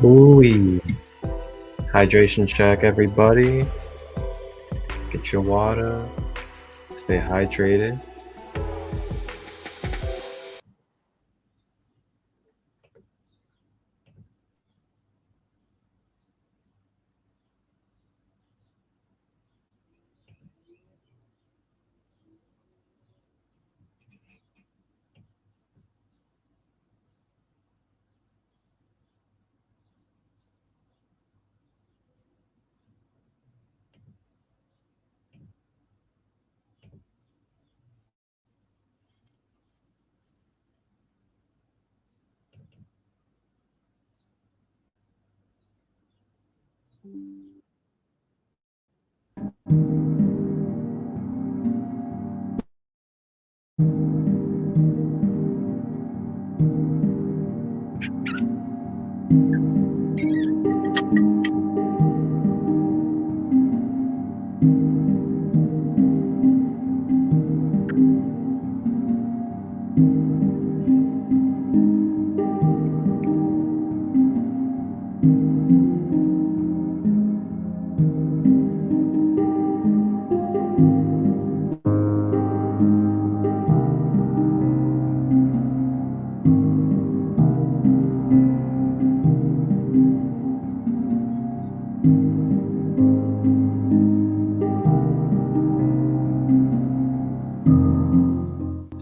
Ooh, hydration check, everybody. Get your water. Stay hydrated.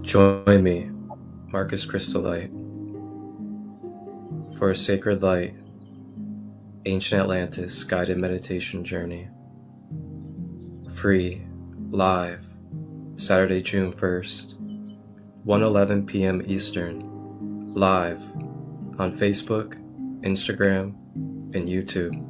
Join me, Marcus Christolight, for a sacred light, ancient Atlantis guided meditation journey. Free, live, Saturday, June 1st, 1:11 p.m. Eastern, live on Facebook, Instagram, and YouTube.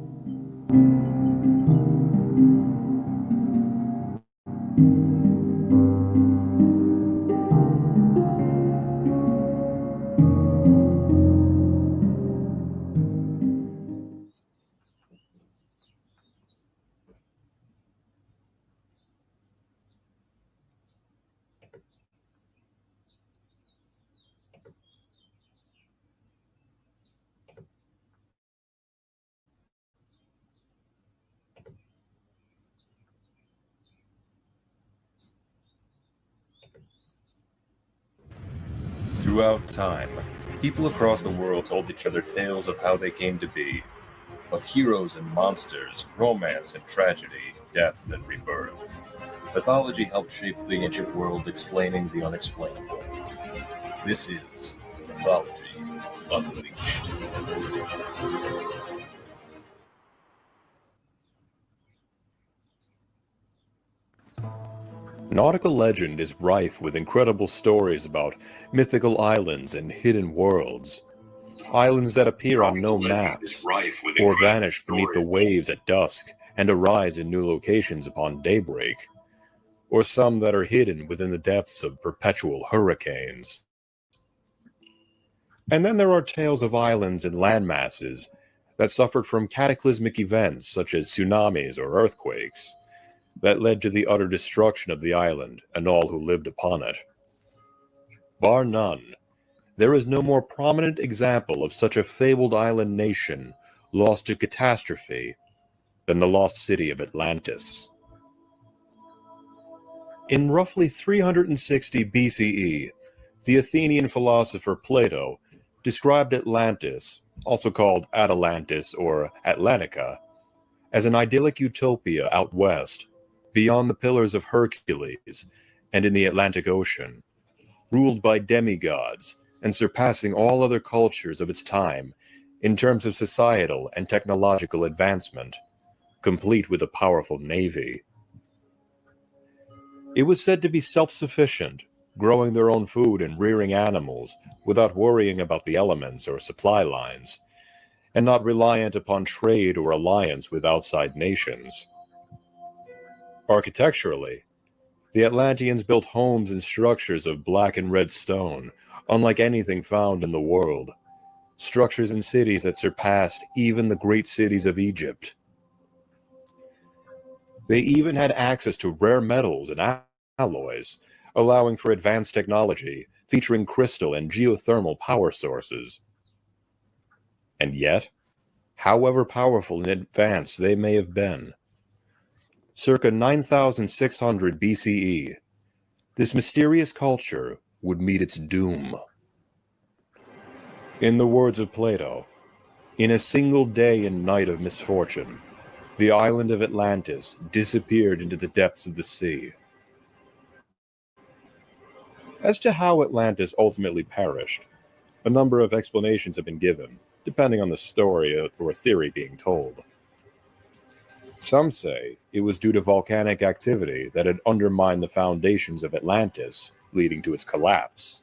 Throughout time, people across the world told each other tales of how they came to be, of heroes and monsters, romance and tragedy, death and rebirth. Mythology helped shape the ancient world, explaining the unexplainable. This is Mythology Unleashed. Nautical legend is rife with incredible stories about mythical islands and hidden worlds. Islands that appear on no maps, or vanish beneath the waves at dusk and arise in new locations upon daybreak, or some that are hidden within the depths of perpetual hurricanes. And then there are tales of islands and landmasses that suffered from cataclysmic events such as tsunamis or earthquakes, that led to the utter destruction of the island and all who lived upon it. Bar none, there is no more prominent example of such a fabled island nation lost to catastrophe than the lost city of Atlantis. In roughly 360 BCE, the Athenian philosopher Plato described Atlantis, also called Atalantis or Atlantica, as an idyllic utopia out west, beyond the Pillars of Hercules and in the Atlantic Ocean, ruled by demigods and surpassing all other cultures of its time in terms of societal and technological advancement, complete with a powerful navy. It was said to be self-sufficient, growing their own food and rearing animals without worrying about the elements or supply lines, and not reliant upon trade or alliance with outside nations. Architecturally, the Atlanteans built homes and structures of black and red stone, unlike anything found in the world, structures and cities that surpassed even the great cities of Egypt. They even had access to rare metals and alloys, allowing for advanced technology featuring crystal and geothermal power sources. And yet, however powerful and advanced they may have been. Circa 9600 BCE, this mysterious culture would meet its doom. In the words of Plato, in a single day and night of misfortune, the island of Atlantis disappeared into the depths of the sea. As to how Atlantis ultimately perished, a number of explanations have been given, depending on the story or theory being told. Some say it was due to volcanic activity that had undermined the foundations of Atlantis, leading to its collapse.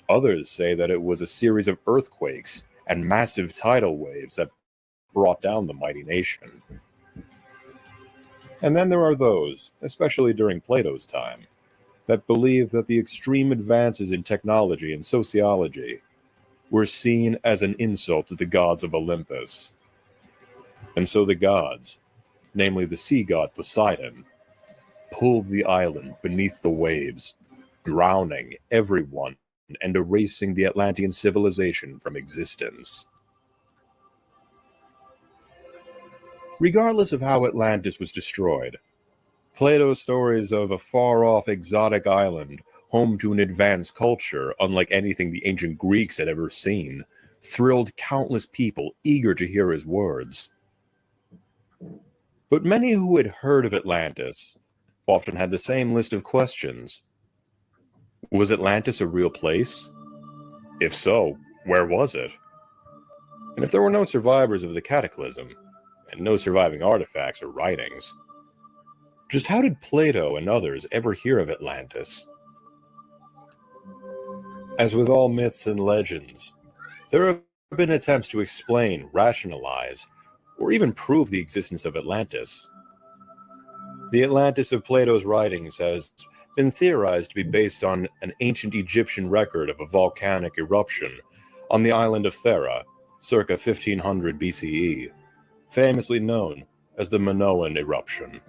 Others say that it was a series of earthquakes and massive tidal waves that brought down the mighty nation. And then there are those, especially during Plato's time, that believe that the extreme advances in technology and sociology were seen as an insult to the gods of Olympus. And so the gods, namely the sea god Poseidon, pulled the island beneath the waves, drowning everyone and erasing the Atlantean civilization from existence. Regardless of how Atlantis was destroyed, Plato's stories of a far-off exotic island home to an advanced culture unlike anything the ancient Greeks had ever seen thrilled countless people eager to hear his words. But many who had heard of Atlantis often had the same list of questions. Was Atlantis a real place? If so, where was it? And if there were no survivors of the cataclysm, and no surviving artifacts or writings, just how did Plato and others ever hear of Atlantis? As with all myths and legends, there have been attempts to explain, rationalize, or even prove the existence of Atlantis. The Atlantis of Plato's writings has been theorized to be based on an ancient Egyptian record of a volcanic eruption on the island of Thera, circa 1500 BCE, famously known as the Minoan eruption.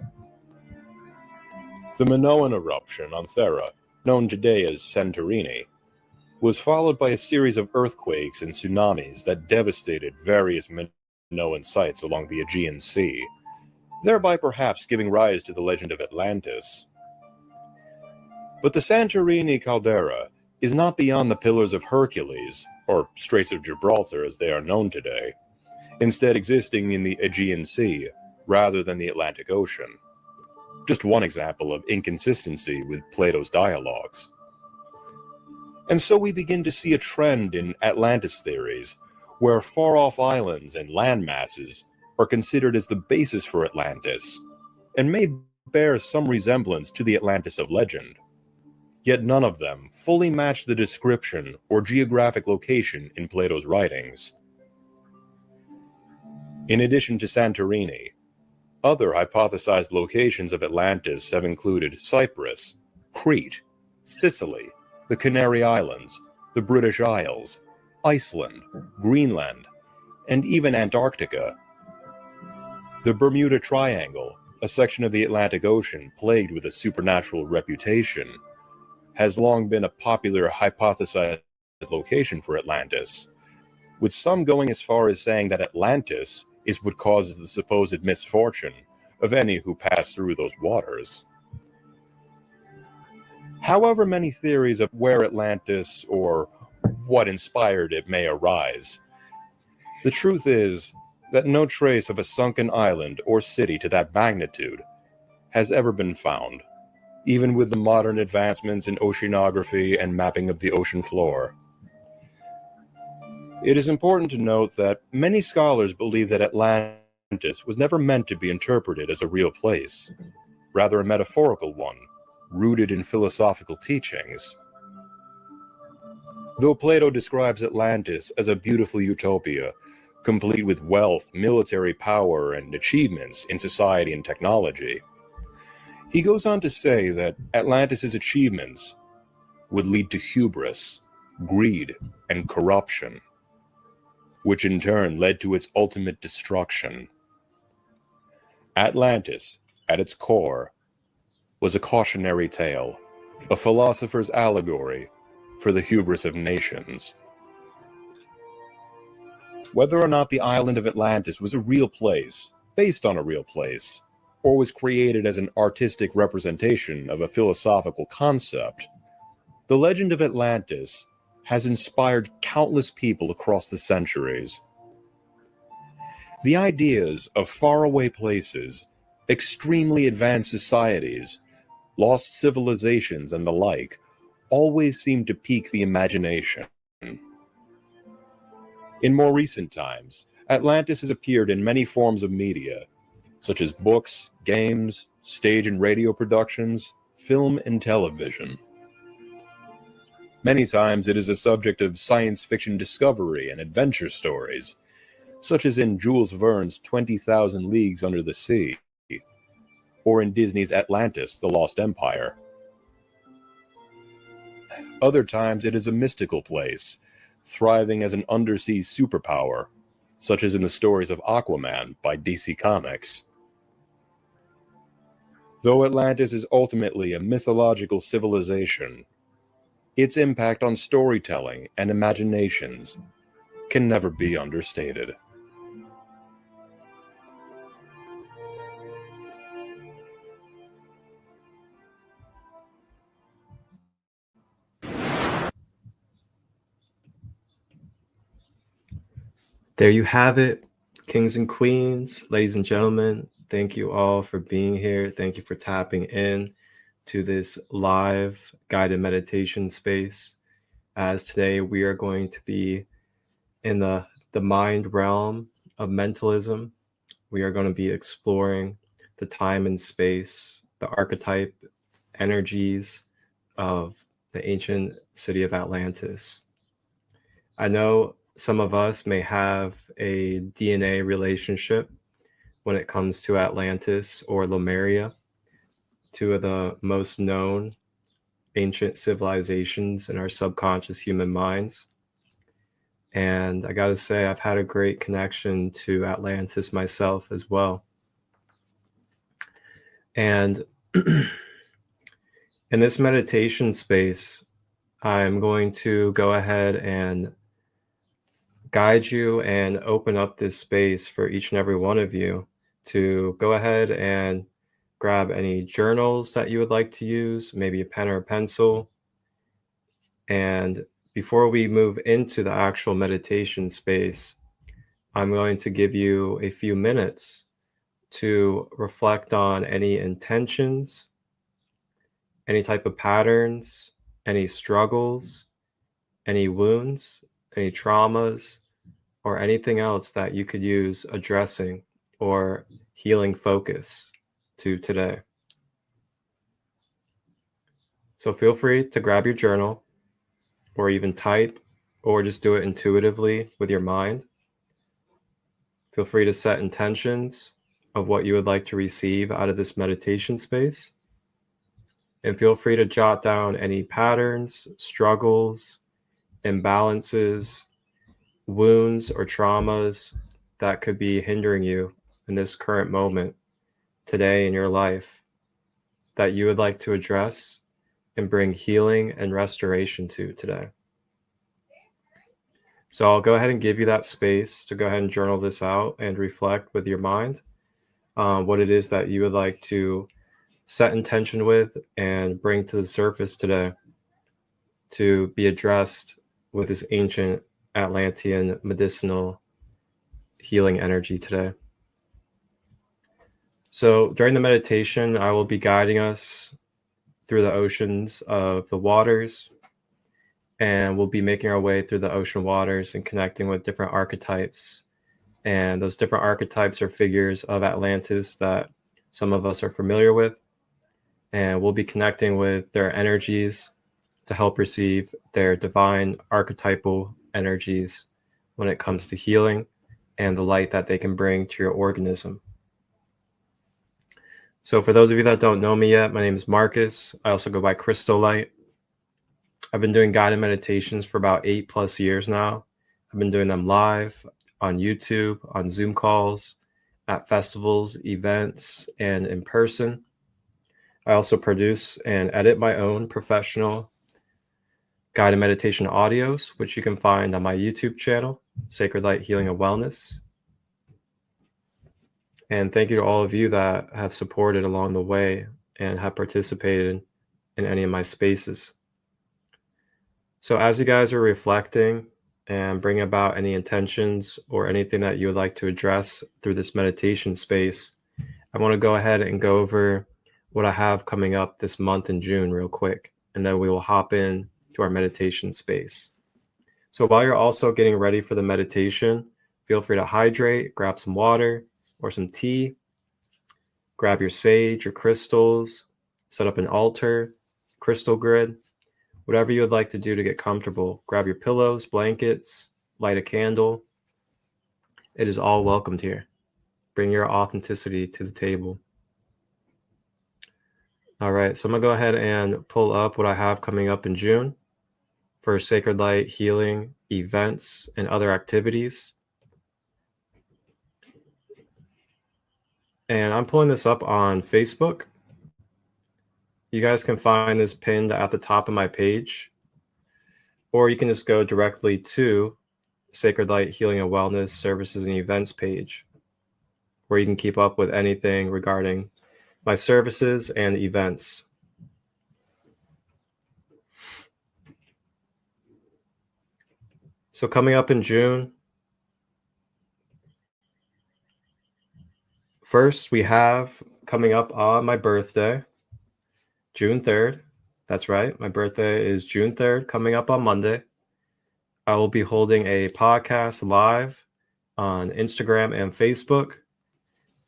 The Minoan eruption on Thera, known today as Santorini, was followed by a series of earthquakes and tsunamis that devastated various Minoan sites along the Aegean Sea, thereby perhaps giving rise to the legend of Atlantis. But the Santorini caldera is not beyond the Pillars of Hercules, or Straits of Gibraltar as they are known today, instead existing in the Aegean Sea rather than the Atlantic Ocean. Just one example of inconsistency with Plato's dialogues. And so we begin to see a trend in Atlantis theories, where far-off islands and land masses are considered as the basis for Atlantis, and may bear some resemblance to the Atlantis of legend. Yet none of them fully match the description or geographic location in Plato's writings. In addition to Santorini, other hypothesized locations of Atlantis have included Cyprus, Crete, Sicily, the Canary Islands, the British Isles, Iceland, Greenland, and even Antarctica. The Bermuda Triangle, a section of the Atlantic Ocean plagued with a supernatural reputation, has long been a popular hypothesized location for Atlantis, with some going as far as saying that Atlantis is what causes the supposed misfortune of any who pass through those waters. However many theories of where Atlantis or what inspired it may arise, the truth is that no trace of a sunken island or city to that magnitude has ever been found, even with the modern advancements in oceanography and mapping of the ocean floor. It is important to note that many scholars believe that Atlantis was never meant to be interpreted as a real place, rather a metaphorical one, rooted in philosophical teachings. Though Plato describes Atlantis as a beautiful utopia, complete with wealth, military power, and achievements in society and technology, he goes on to say that Atlantis' achievements would lead to hubris, greed, and corruption, which in turn led to its ultimate destruction. Atlantis, at its core, was a cautionary tale, a philosopher's allegory for the hubris of nations. Whether or not the island of Atlantis was a real place, based on a real place, or was created as an artistic representation of a philosophical concept, the legend of Atlantis has inspired countless people across the centuries. The ideas of faraway places, extremely advanced societies, lost civilizations, and the like always seem to pique the imagination. In more recent times, Atlantis has appeared in many forms of media, such as books, games, stage and radio productions, film and television. Many times it is a subject of science fiction discovery and adventure stories, such as in Jules Verne's 20,000 Leagues Under the Sea, or in Disney's Atlantis, The Lost Empire. Other times it is a mystical place, thriving as an undersea superpower, such as in the stories of Aquaman by DC Comics. Though Atlantis is ultimately a mythological civilization, its impact on storytelling and imaginations can never be understated. There you have it, kings and queens, ladies and gentlemen. Thank you all for being here. Thank you for tapping in to this live guided meditation space. As today we are going to be in the mind realm of mentalism. We are going to be exploring the time and space, the archetype energies of the ancient city of Atlantis. I know some of us may have a DNA relationship when it comes to Atlantis or Lemuria, two of the most known ancient civilizations in our subconscious human minds. And I gotta say, I've had a great connection to Atlantis myself as well. And in this meditation space, I'm going to go ahead and guide you and open up this space for each and every one of you to go ahead and grab any journals that you would like to use, maybe a pen or a pencil. And before we move into the actual meditation space, I'm going to give you a few minutes to reflect on any intentions, any type of patterns, any struggles, any wounds, any traumas, or anything else that you could use addressing or healing focus to today. So feel free to grab your journal or even type or just do it intuitively with your mind. Feel free to set intentions of what you would like to receive out of this meditation space. And feel free to jot down any patterns, struggles, imbalances, wounds, or traumas that could be hindering you in this current moment today in your life that you would like to address and bring healing and restoration to today. So I'll go ahead and give you that space to go ahead and journal this out and reflect with your mind what it is that you would like to set intention with and bring to the surface today to be addressed with this ancient Atlantean medicinal healing energy today. So during the meditation, I will be guiding us through the oceans of the waters, and we'll be making our way through the ocean waters and connecting with different archetypes. And those different archetypes are figures of Atlantis that some of us are familiar with. And we'll be connecting with their energies to help receive their divine archetypal energies when it comes to healing and the light that they can bring to your organism. So for those of you that don't know me yet, my name is Marcus. I also go by Christolight. I've been doing guided meditations for about 8+ years now. I've been doing them live on YouTube, on Zoom calls, at festivals, events, and in person. I also produce and edit my own professional guided meditation audios, which you can find on my YouTube channel, Sacred Light Healing and Wellness. And thank you to all of you that have supported along the way and have participated in any of my spaces. So as you guys are reflecting and bring about any intentions or anything that you would like to address through this meditation space, I want to go ahead and go over what I have coming up this month in June real quick, and then we will hop in to our meditation space. So while you're also getting ready for the meditation, feel free to hydrate, grab some water or some tea, grab your sage, your crystals, set up an altar, crystal grid, whatever you would like to do to get comfortable. Grab your pillows, blankets, light a candle. It is all welcomed here. Bring your authenticity to the table. All right, so I'm gonna go ahead and pull up what I have coming up in June for Sacred Light healing events and other activities. And I'm pulling this up on Facebook. You guys can find this pinned at the top of my page, or you can just go directly to Sacred Light Healing and Wellness Services and Events page, where you can keep up with anything regarding my services and events. So coming up in June, first we have coming up on my birthday, June 3rd. That's right, my birthday is June 3rd, coming up on Monday. I will be holding a podcast live on Instagram and Facebook,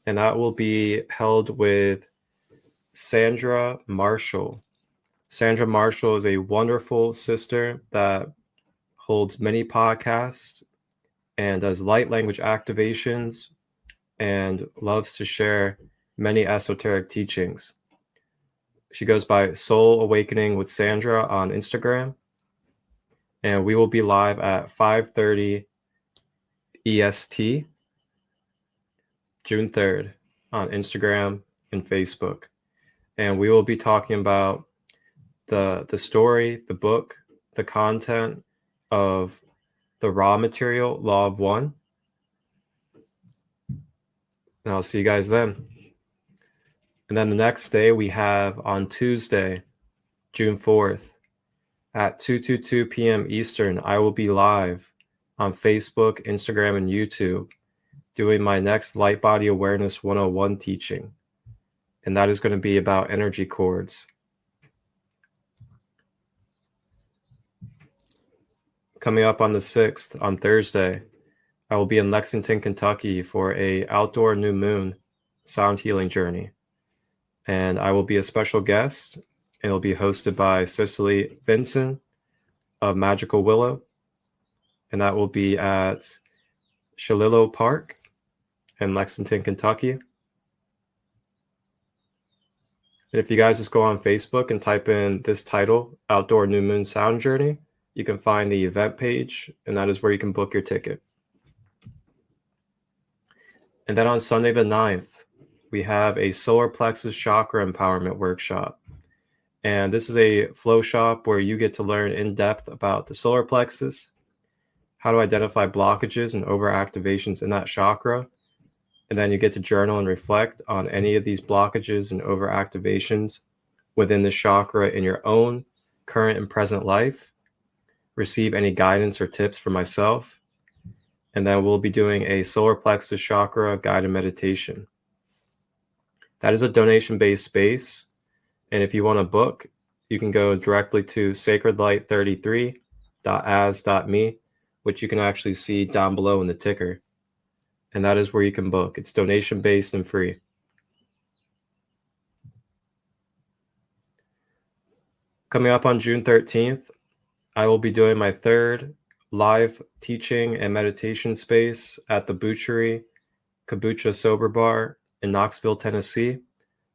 and that will be held with Sandra Marshall. Sandra Marshall is a wonderful sister that holds many podcasts and does light language activations and loves to share many esoteric teachings. She goes by Soul Awakening with Sandra on Instagram, and we will be live at 5:30 EST, June 3rd, on Instagram and Facebook. And we will be talking about the story, the book, the content of the raw material, Law of One. And I'll see you guys then. And then the next day we have on Tuesday, June 4th, at 2:22 p.m. Eastern, I will be live on Facebook, Instagram, and YouTube doing my next Light Body Awareness 101 teaching. And that is going to be about energy cords. Coming up on the 6th, on Thursday, I will be in Lexington, Kentucky for a outdoor new moon sound healing journey. And I will be a special guest, and it'll be hosted by Cicely Vinson of Magical Willow. And that will be at Shalillo Park in Lexington, Kentucky. And if you guys just go on Facebook and type in this title, Outdoor New Moon Sound Journey, you can find the event page, and that is where you can book your ticket. And then on Sunday the 9th, we have a solar plexus chakra empowerment workshop. And this is a flow shop where you get to learn in depth about the solar plexus, how to identify blockages and overactivations in that chakra. And then you get to journal and reflect on any of these blockages and overactivations within the chakra in your own current and present life. Receive any guidance or tips from myself. And then we'll be doing a solar plexus chakra guided meditation. That is a donation-based space. And if you want to book, you can go directly to sacredlight33.as.me, which you can actually see down below in the ticker. And that is where you can book. It's donation-based and free. Coming up on June 13th, I will be doing my third live teaching and meditation space at the Butchery Kombucha Sober Bar in Knoxville, Tennessee.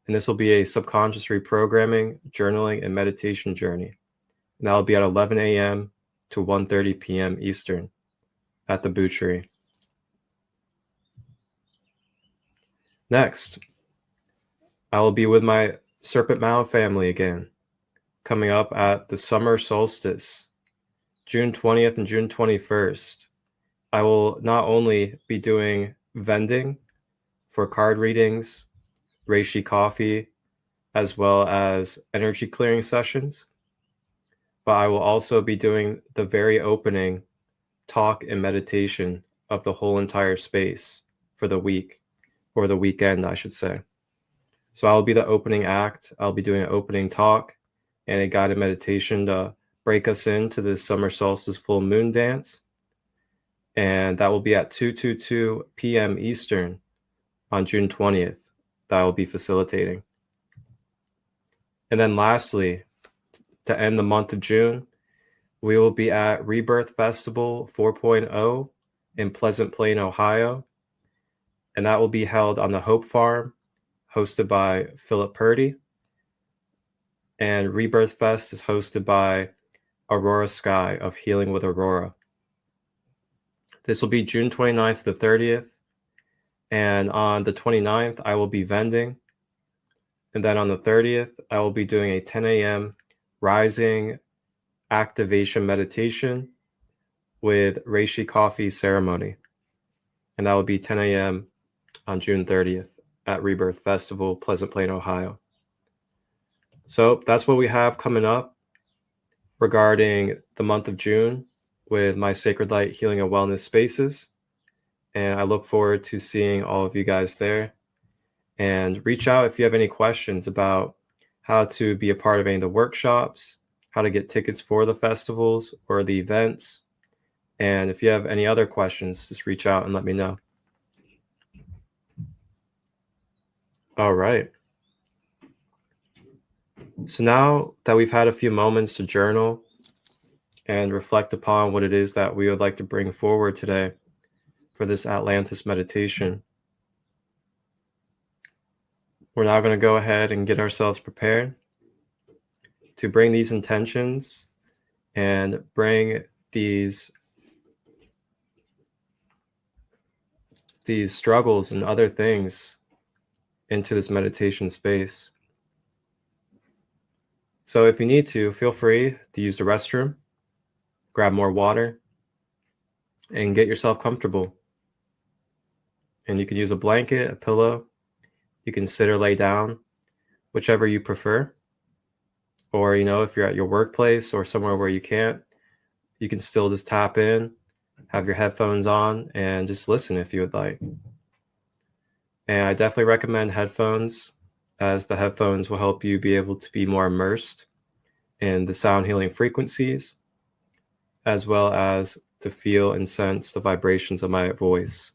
And this will be a subconscious reprogramming, journaling, and meditation journey. And that will be at 11 a.m. to 1:30 p.m. Eastern at the Butchery. Next, I will be with my Serpent Mound family again, coming up at the summer solstice June 20th and June 21st, I will not only be doing vending for card readings, reishi coffee, as well as energy clearing sessions, but I will also be doing the very opening talk and meditation of the whole entire space for the week, or the weekend, I should say. So I'll be the opening act. I'll be doing an opening talk and a guided meditation to break us into the summer solstice full moon dance. And that will be at 2:22 p.m. Eastern on June 20th that I will be facilitating. And then lastly, to end the month of June, we will be at Rebirth Festival 4.0 in Pleasant Plain, Ohio. And that will be held on the Hope Farm, hosted by Philip Purdy. And Rebirth Fest is hosted by Aurora Sky of Healing with Aurora. This will be June 29th to the 30th. And on the 29th, I will be vending. And then on the 30th, I will be doing a 10 a.m. rising activation meditation with reishi coffee ceremony. And that will be 10 a.m. on June 30th at Rebirth Festival, Pleasant Plain, Ohio. So that's what we have coming up regarding the month of June with my Sacred Light Healing and Wellness spaces. And I look forward to seeing all of you guys there. And reach out if you have any questions about how to be a part of any of the workshops, how to get tickets for the festivals or the events. And if you have any other questions, just reach out and let me know. All right. So now that we've had a few moments to journal and reflect upon what it is that we would like to bring forward today for this Atlantis meditation, we're now going to go ahead and get ourselves prepared to bring these intentions and bring these struggles and other things into this meditation space. So if you need to, feel free to use the restroom, grab more water, and get yourself comfortable. And you can use a blanket, a pillow. You can sit or lay down, whichever you prefer. Or, if you're at your workplace or somewhere where you can't, you can still just tap in, have your headphones on, and just listen if you would like. And I definitely recommend headphones, as the headphones will help you be able to be more immersed in the sound healing frequencies, as well as to feel and sense the vibrations of my voice.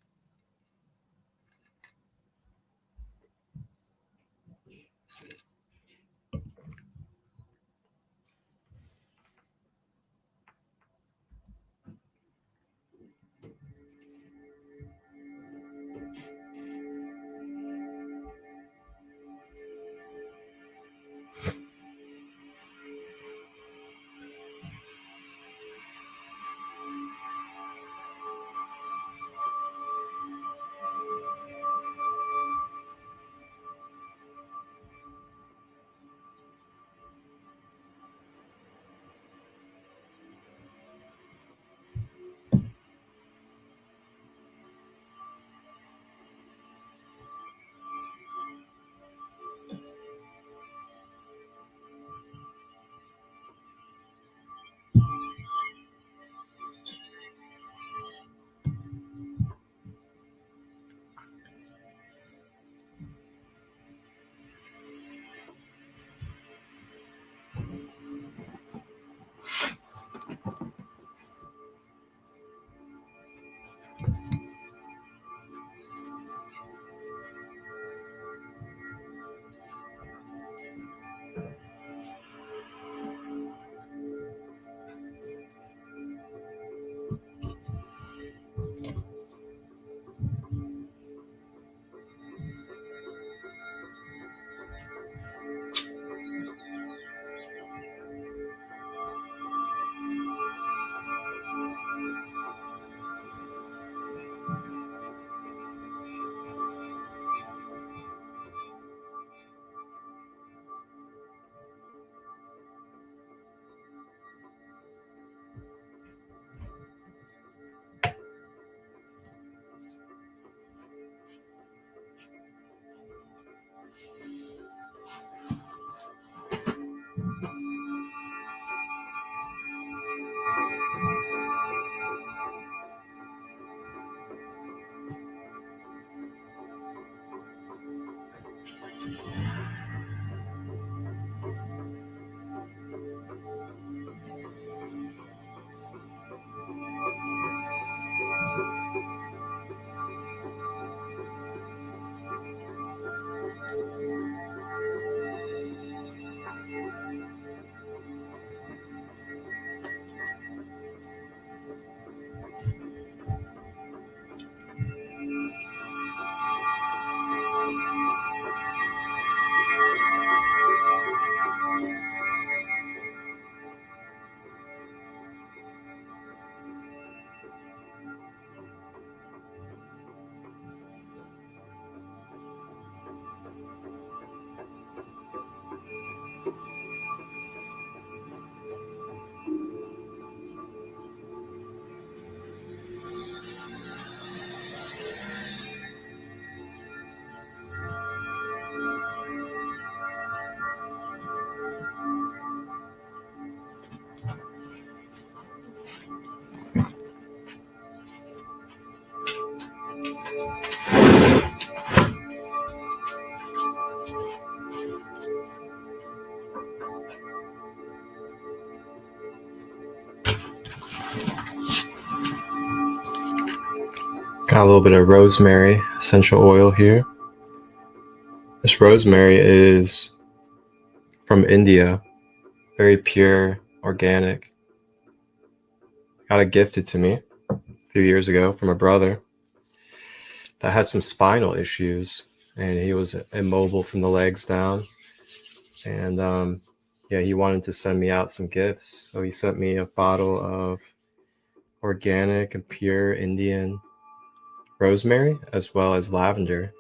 Got a little bit of rosemary essential oil here. This rosemary is from India, very pure, organic. Got it gifted to me a few years ago from a brother that had some spinal issues, and he was immobile from the legs down. And yeah, he wanted to send me out some gifts. So he sent me a bottle of organic and pure Indian rosemary, as well as lavender,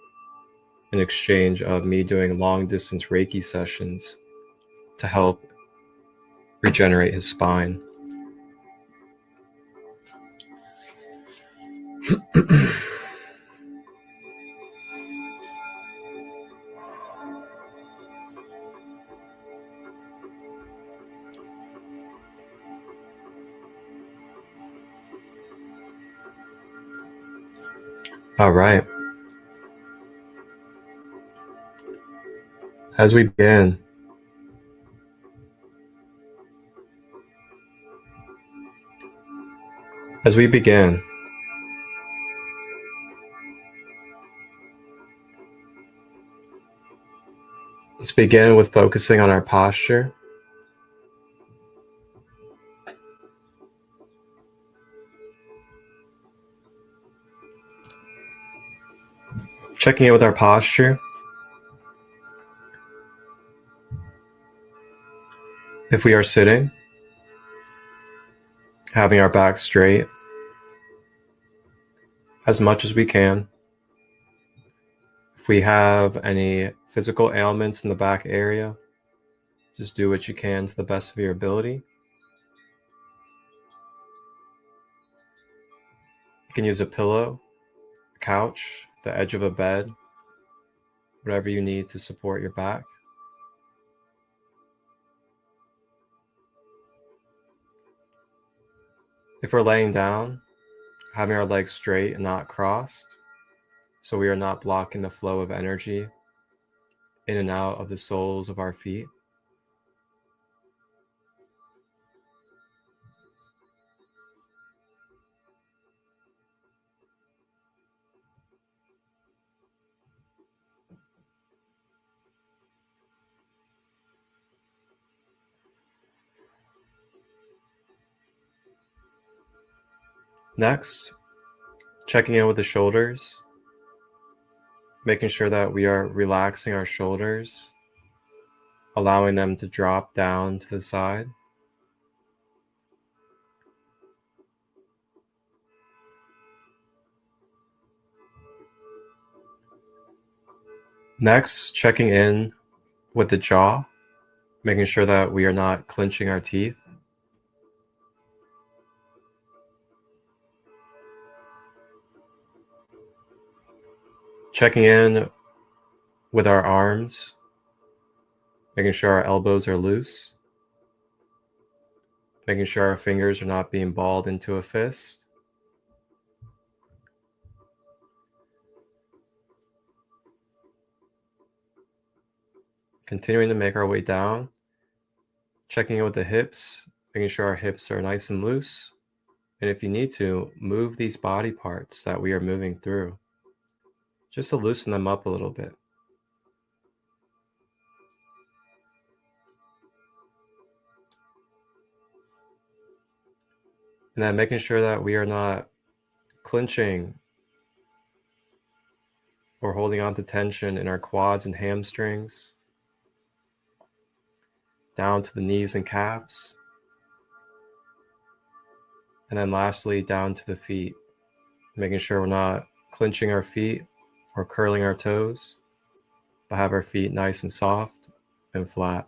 in exchange of me doing long distance Reiki sessions to help regenerate his spine. All right. As we begin, let's begin with focusing on our posture. Checking in with our posture. If we are sitting, having our back straight as much as we can. If we have any physical ailments in the back area, just do what you can to the best of your ability. You can use a pillow, a couch, the edge of a bed, whatever you need to support your back. If we're laying down, having our legs straight and not crossed, so we are not blocking the flow of energy in and out of the soles of our feet. Next, checking in with the shoulders, making sure that we are relaxing our shoulders, allowing them to drop down to the side. Next, checking in with the jaw, making sure that we are not clenching our teeth. Checking in with our arms, making sure our elbows are loose, making sure our fingers are not being balled into a fist. Continuing to make our way down, checking in with the hips, making sure our hips are nice and loose. And if you need to, move these body parts that we are moving through, just to loosen them up a little bit. And then making sure that we are not clenching or holding on to tension in our quads and hamstrings, down to the knees and calves. And then lastly, down to the feet, making sure we're not clenching our feet or curling our toes, but have our feet nice and soft and flat.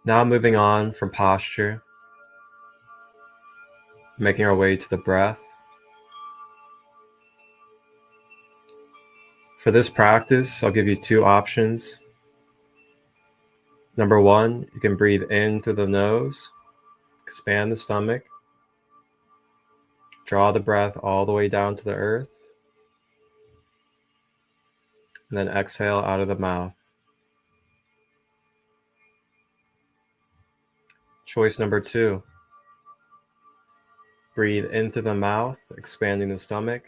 Now moving on from posture, making our way to the breath. For this practice, I'll give you two options. Number one, you can breathe in through the nose, expand the stomach, draw the breath all the way down to the earth, and then exhale out of the mouth. Choice number 2. Breathe in through the mouth, expanding the stomach.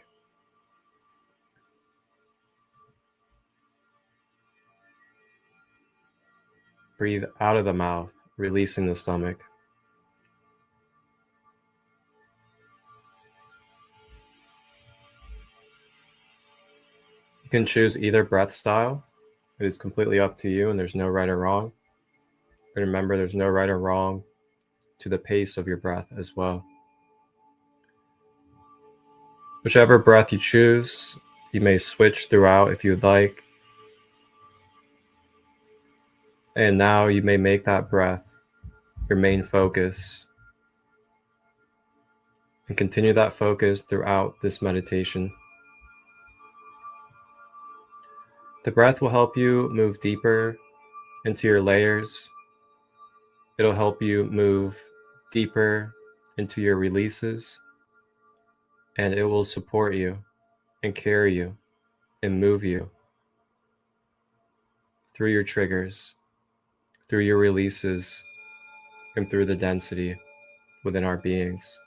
Breathe out of the mouth, releasing the stomach. You can choose either breath style. It is completely up to you, and there's no right or wrong. But remember, there's no right or wrong to the pace of your breath as well. Whichever breath you choose, you may switch throughout if you'd like. And now you may make that breath your main focus and continue that focus throughout this meditation. The breath will help you move deeper into your layers. It'll help you move deeper into your releases, and it will support you and carry you and move you through your triggers, through your releases, and through the density within our beings.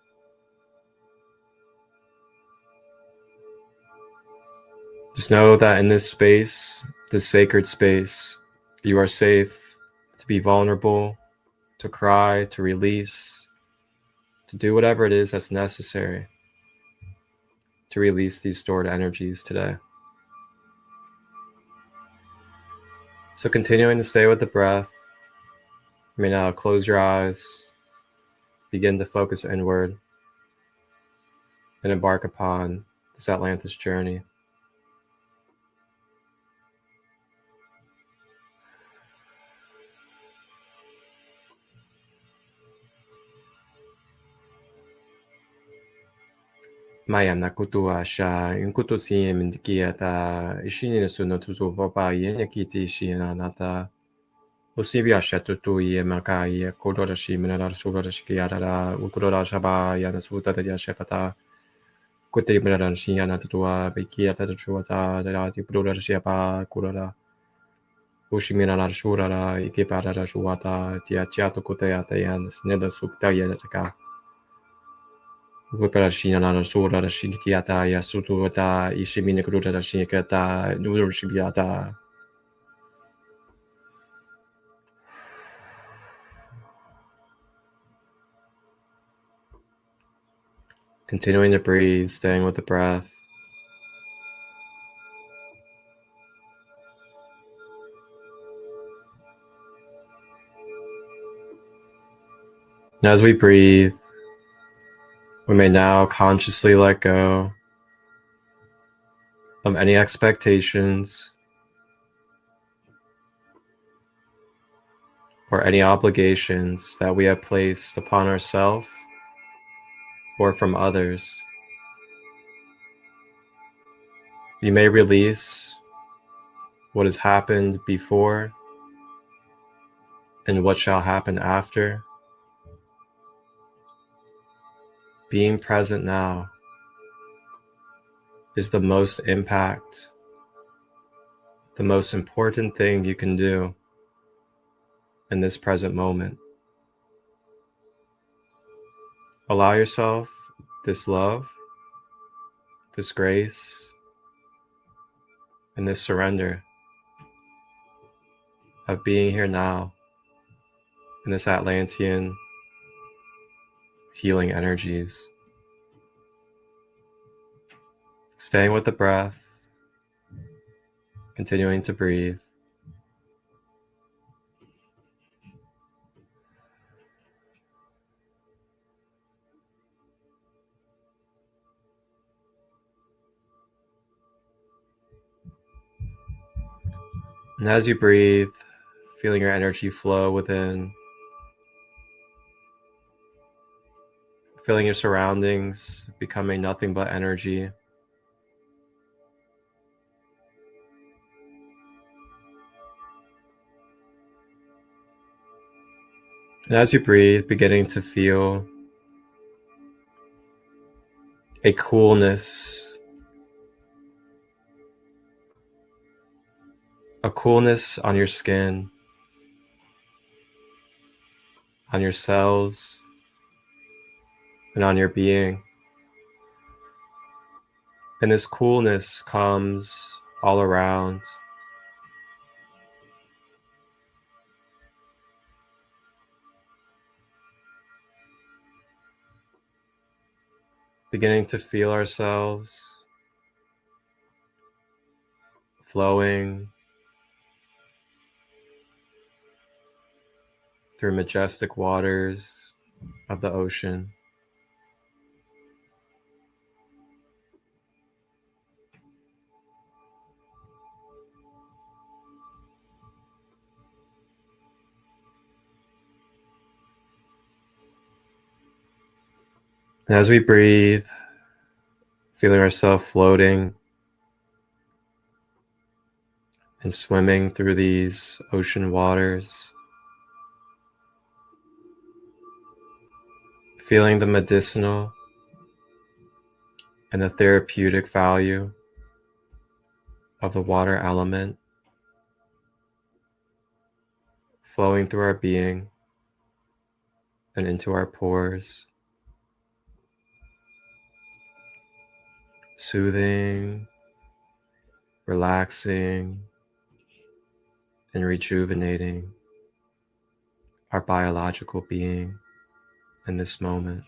Just know that in this space, this sacred space, you are safe to be vulnerable, to cry, to release, to do whatever it is that's necessary to release these stored energies today. So continuing to stay with the breath, you may now close your eyes, begin to focus inward, and embark upon this Atlantis journey. Maya nakutua sha inkutu si mindikia ta ishini suno tuzu baba yenya kiti shina nata usibia shatutu ye makai kodora shi minara sura shikiara ukodora shaba yana suta ya shepata kutte minara shi yana tutua bekia ta chuata da tipura shiapa kodora ushimina shura ikipara shuata tia chiato kotea yan sneda sukta yana Viparashina nana sura da shikiata ya sutuata ishimine kruta da shikata nurushibiata. Continuing to breathe, staying with the breath. And as we breathe, we may now consciously let go of any expectations or any obligations that we have placed upon ourselves or from others. You may release what has happened before and what shall happen after. Being present now is the most impact, the most important thing you can do in this present moment. Allow yourself this love, this grace, and this surrender of being here now in this Atlantean healing energies. Staying with the breath, continuing to breathe. And as you breathe, feeling your energy flow within, feeling your surroundings becoming nothing but energy. And as you breathe, beginning to feel a coolness on your skin, on your cells, and on your being. And this coolness comes all around. Beginning to feel ourselves flowing through majestic waters of the ocean. And as we breathe, feeling ourselves floating and swimming through these ocean waters, feeling the medicinal and the therapeutic value of the water element flowing through our being and into our pores, soothing, relaxing, and rejuvenating our biological being in this moment.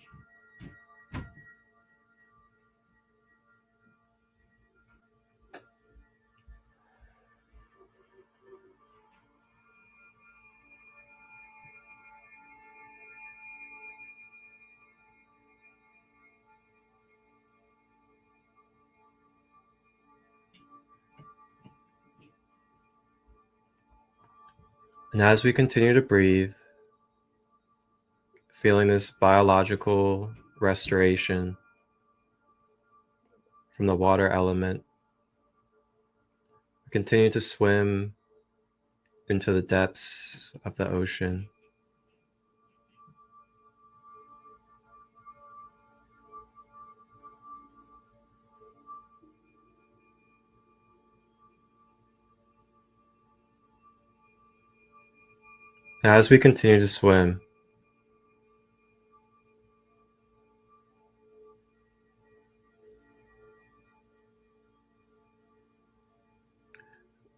And as we continue to breathe, feeling this biological restoration from the water element, we continue to swim into the depths of the ocean. And as we continue to swim,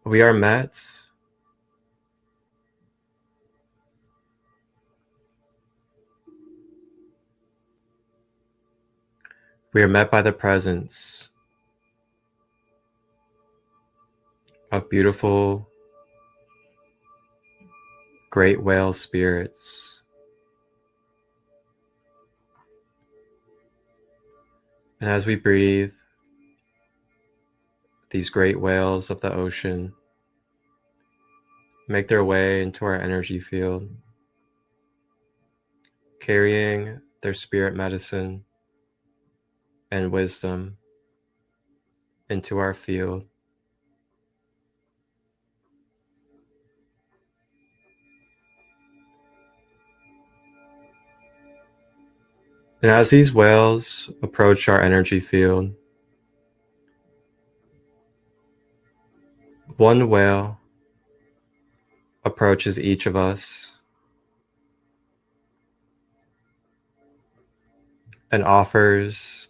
we are met by the presence of beautiful great whale spirits. And as we breathe, these great whales of the ocean make their way into our energy field, carrying their spirit medicine and wisdom into our field. And as these whales approach our energy field, one whale approaches each of us and offers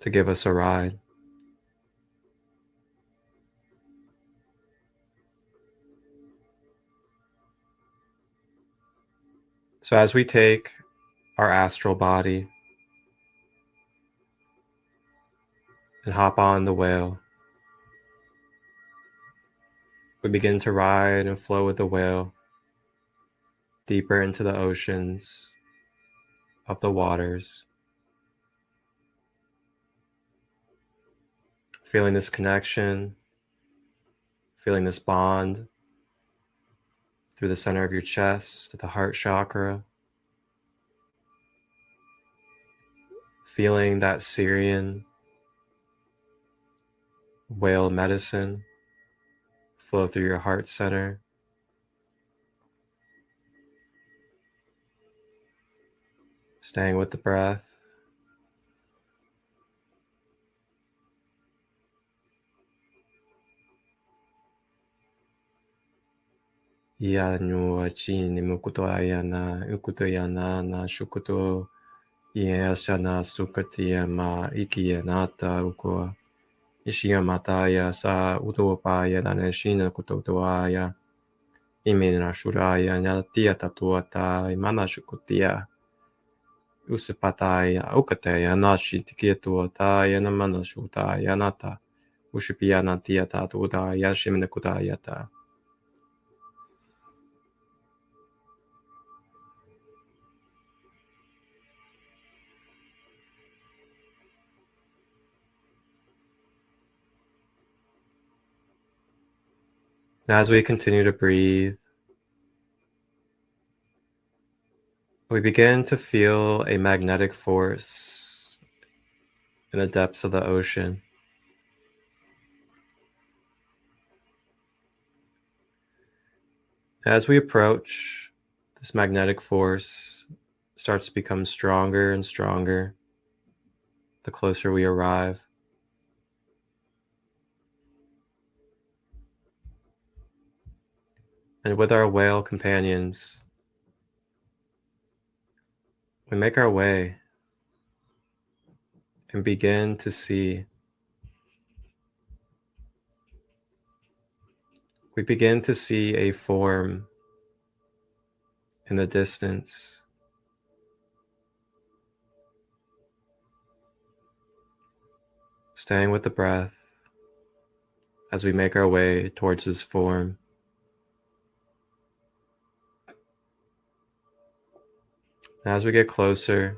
to give us a ride. So as we take our astral body and hop on the whale, we begin to ride and flow with the whale deeper into the oceans of the waters, feeling this connection, feeling this bond through the center of your chest to the heart chakra, feeling that Syrian whale medicine flow through your heart center, staying with the breath. Ya nu chi ni mukuto ayana ukutoyana na shukuto yashana sukatia ma ikiyanata uko ishiyamataya sa utopaya daneshina kutotoaya imena shuraya nyatia tatuata imana shukutia usipataya ukataya nashi tikietuataya namana shutaya nata ushipiyana tia tatuutaya shimna kutayata. And as we continue to breathe, we begin to feel a magnetic force in the depths of the ocean. As we approach, this magnetic force starts to become stronger and stronger the closer we arrive. And with our whale companions, we make our way and begin to see. We begin to see a form in the distance. Staying with the breath as we make our way towards this form. As we get closer,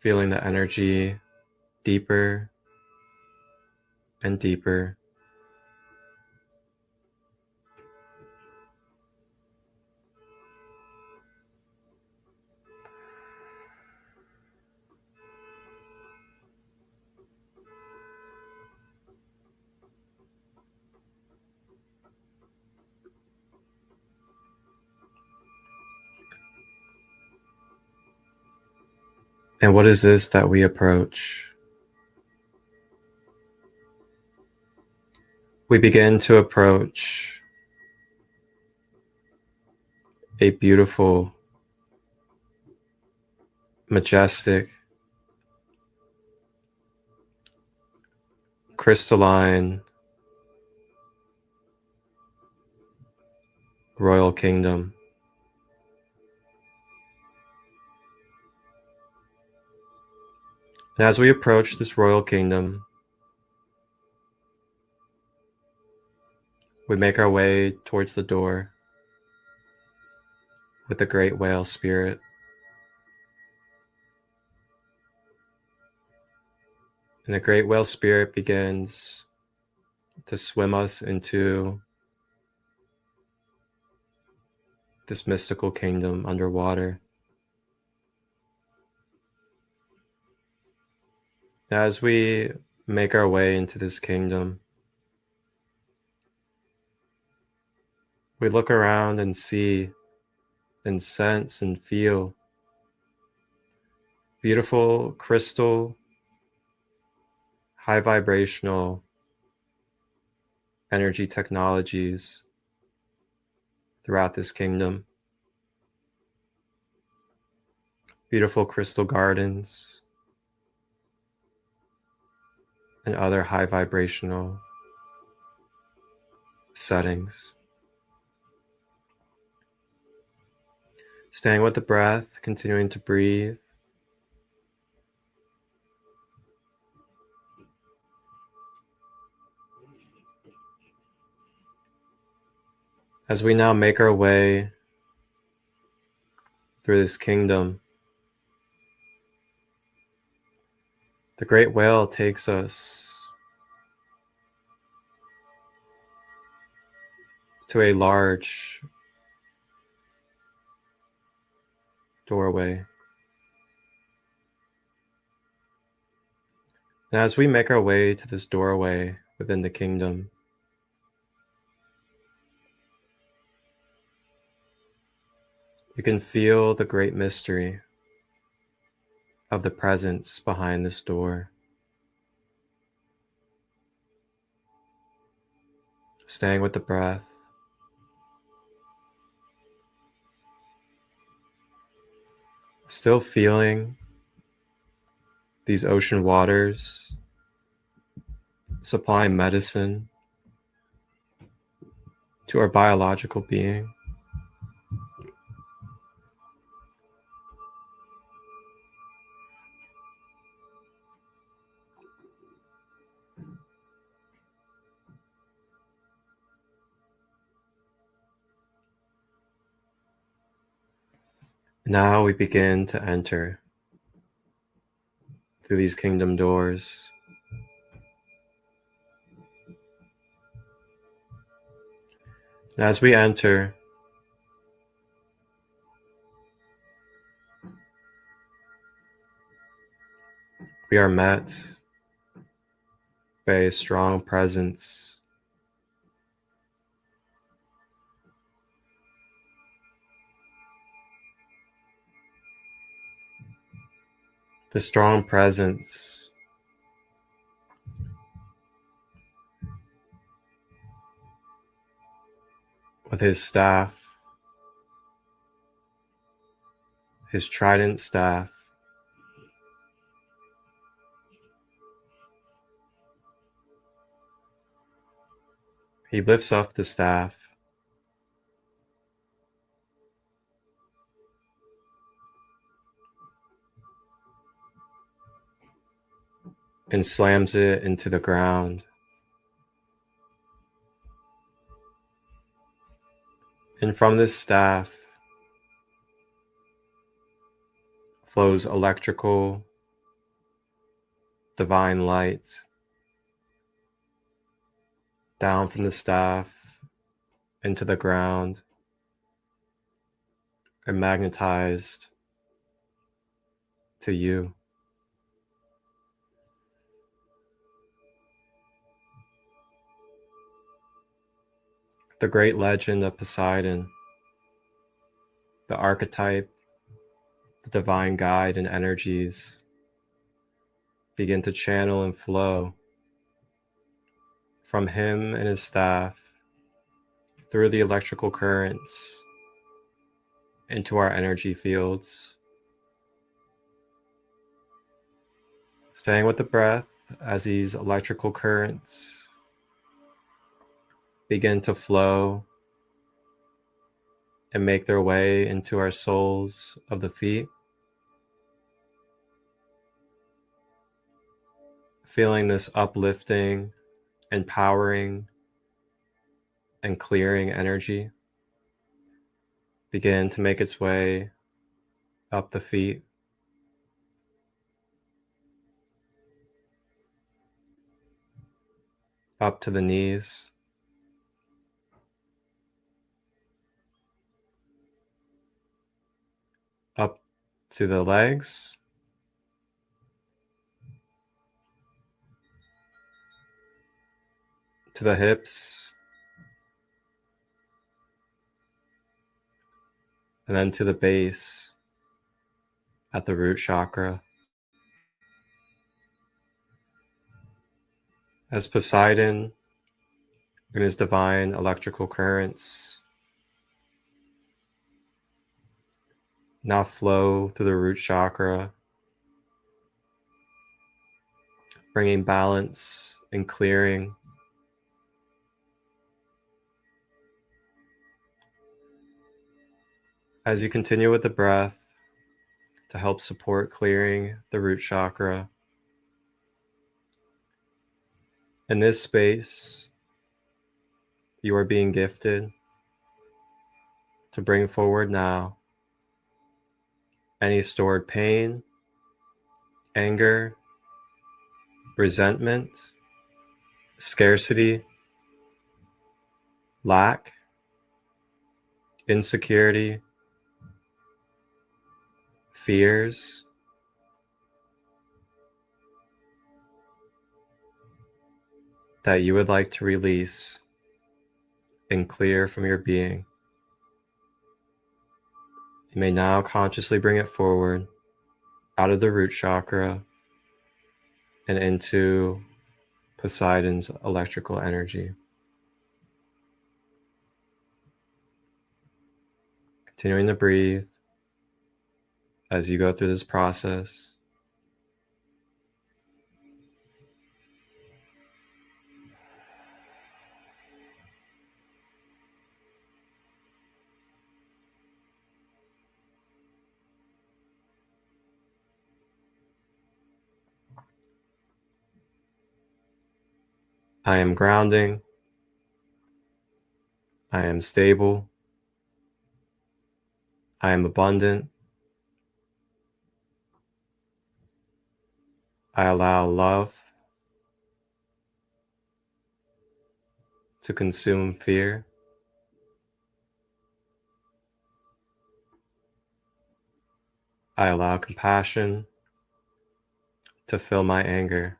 feeling the energy deeper and deeper. And what is this that we approach? We begin to approach a beautiful, majestic, crystalline royal kingdom. And as we approach this royal kingdom, we make our way towards the door with the great whale spirit. And the great whale spirit begins to swim us into this mystical kingdom underwater. As we make our way into this kingdom, we look around and see and sense and feel beautiful crystal, high vibrational energy technologies throughout this kingdom. Beautiful crystal gardens and other high vibrational settings. Staying with the breath, continuing to breathe. As we now make our way through this kingdom, the great whale takes us to a large doorway. And as we make our way to this doorway within the kingdom, you can feel the great mystery of the presence behind this door. Staying with the breath, Still feeling these ocean waters supplying medicine to our biological being. Now we begin to enter through these kingdom doors. And as we enter, we are met by a strong presence. The strong presence with his staff, his trident staff. He lifts up the staff and slams it into the ground. And from this staff flows electrical, divine light down from the staff into the ground and magnetized to you. The great legend of Poseidon, the archetype, the divine guide and energies begin to channel and flow from him and his staff through the electrical currents into our energy fields. Staying with the breath as these electrical currents begin to flow and make their way into our soles of the feet. Feeling this uplifting, empowering, and clearing energy begin to make its way up the feet, up to the knees, up to the legs, to the hips, and then to the base at the root chakra. As Poseidon and his divine electrical currents now flow through the root chakra, bringing balance and clearing. As you continue with the breath to help support clearing the root chakra, in this space, you are being gifted to bring forward now any stored pain, anger, resentment, scarcity, lack, insecurity, fears, that you would like to release and clear from your being. You may now consciously bring it forward out of the root chakra and into Poseidon's electrical energy. Continuing to breathe as you go through this process. I am grounding. I am stable. I am abundant. I allow love to consume fear. I allow compassion to fill my anger.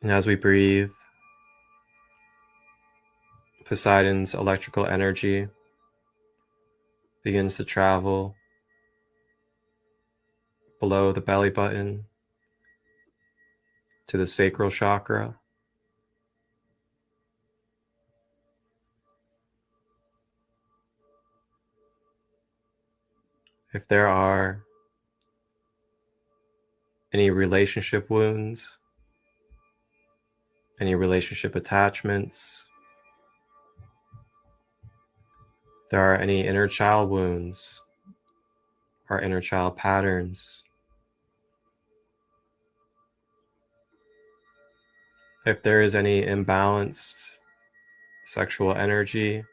And as we breathe, Poseidon's electrical energy begins to travel below the belly button to the sacral chakra. If there are any relationship wounds, any relationship attachments, if there are any inner child wounds or inner child patterns, if there is any imbalanced sexual energy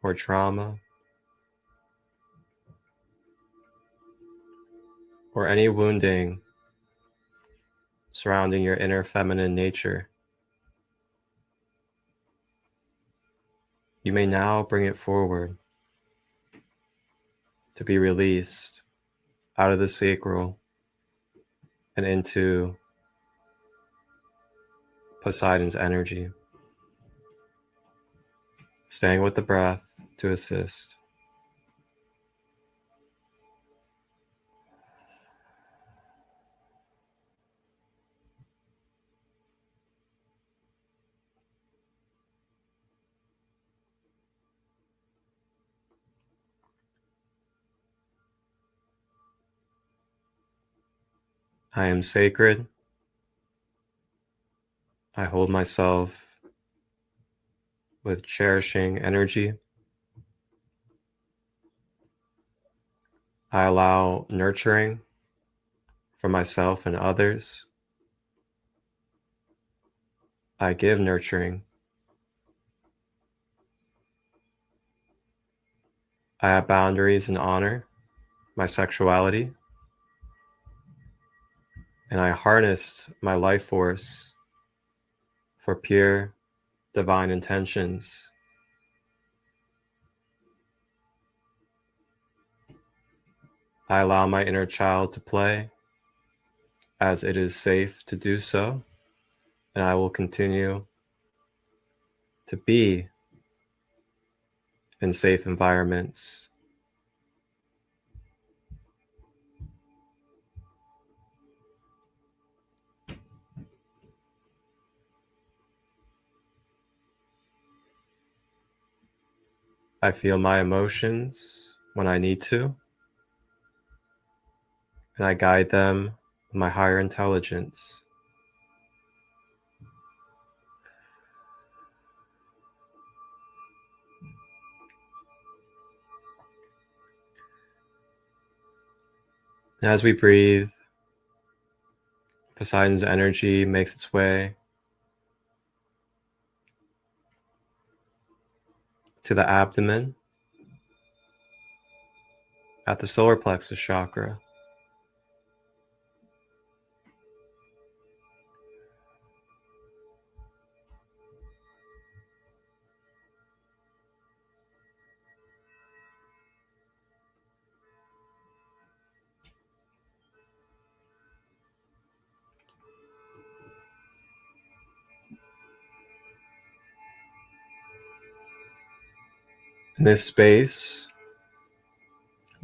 or trauma, or any wounding surrounding your inner feminine nature, you may now bring it forward to be released out of the sacral and into Poseidon's energy. Staying with the breath to assist. I am sacred. I hold myself with cherishing energy. I allow nurturing for myself and others. I give nurturing. I have boundaries and honor my sexuality. And I harnessed my life force for pure divine intentions. I allow my inner child to play as it is safe to do so, and I will continue to be in safe environments. I feel my emotions when I need to, and I guide them with my higher intelligence. And as we breathe, Poseidon's energy makes its way to the abdomen at the solar plexus chakra. In this space,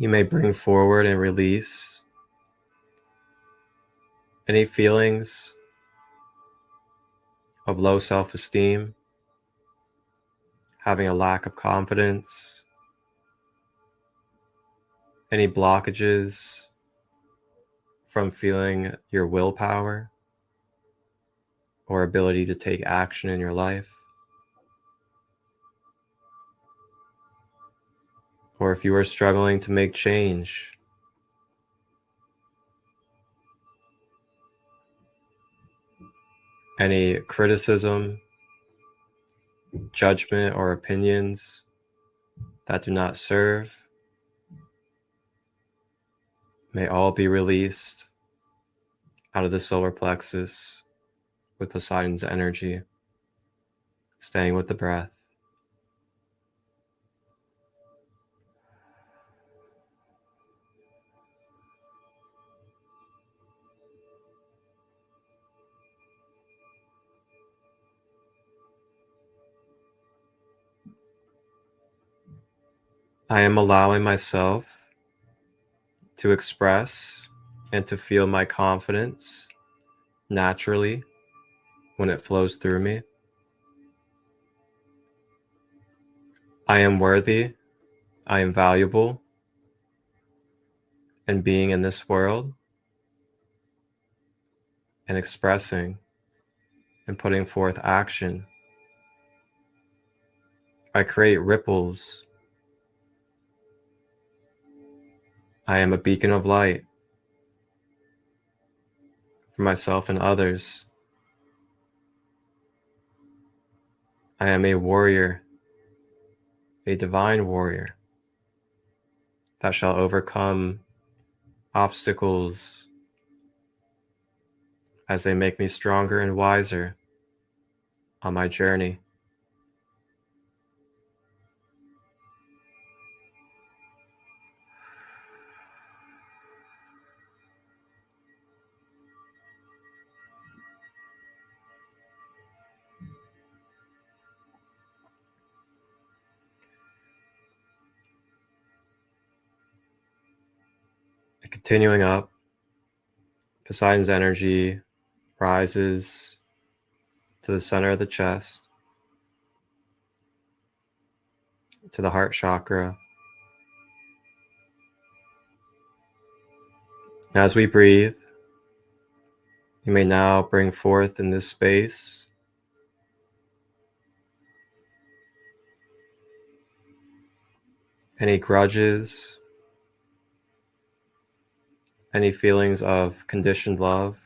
You may bring forward and release any feelings of low self-esteem, having a lack of confidence, any blockages from feeling your willpower or ability to take action in your life. Or if you are struggling to make change, any criticism, judgment, or opinions that do not serve may all be released out of the solar plexus with Poseidon's energy, staying with the breath. I am allowing myself to express and to feel my confidence naturally when it flows through me. I am worthy, I am valuable, and being in this world and expressing and putting forth action, I create ripples. I am a beacon of light for myself and others. I am a warrior, a divine warrior that shall overcome obstacles as they make me stronger and wiser on my journey. And continuing up, Poseidon's energy rises to the center of the chest, to the heart chakra. And as we breathe, you may now bring forth in this space any grudges, any feelings of conditioned love,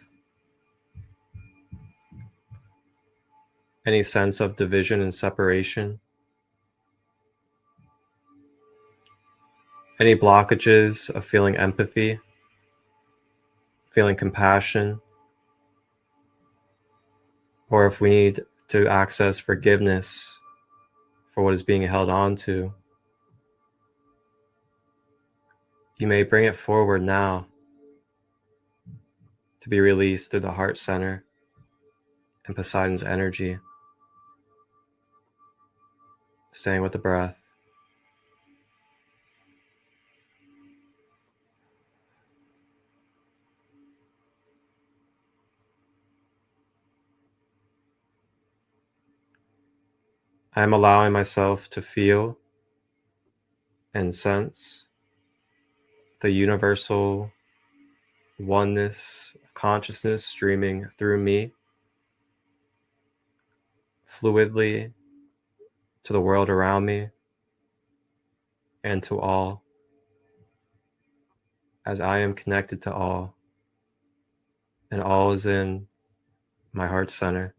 any sense of division and separation, any blockages of feeling empathy, feeling compassion, or if we need to access forgiveness for what is being held on to, you may bring it forward now to be released through the heart center and Poseidon's energy, staying with the breath. I am allowing myself to feel and sense the universal oneness of consciousness streaming through me, fluidly to the world around me and to all, as I am connected to all, and all is in my heart center.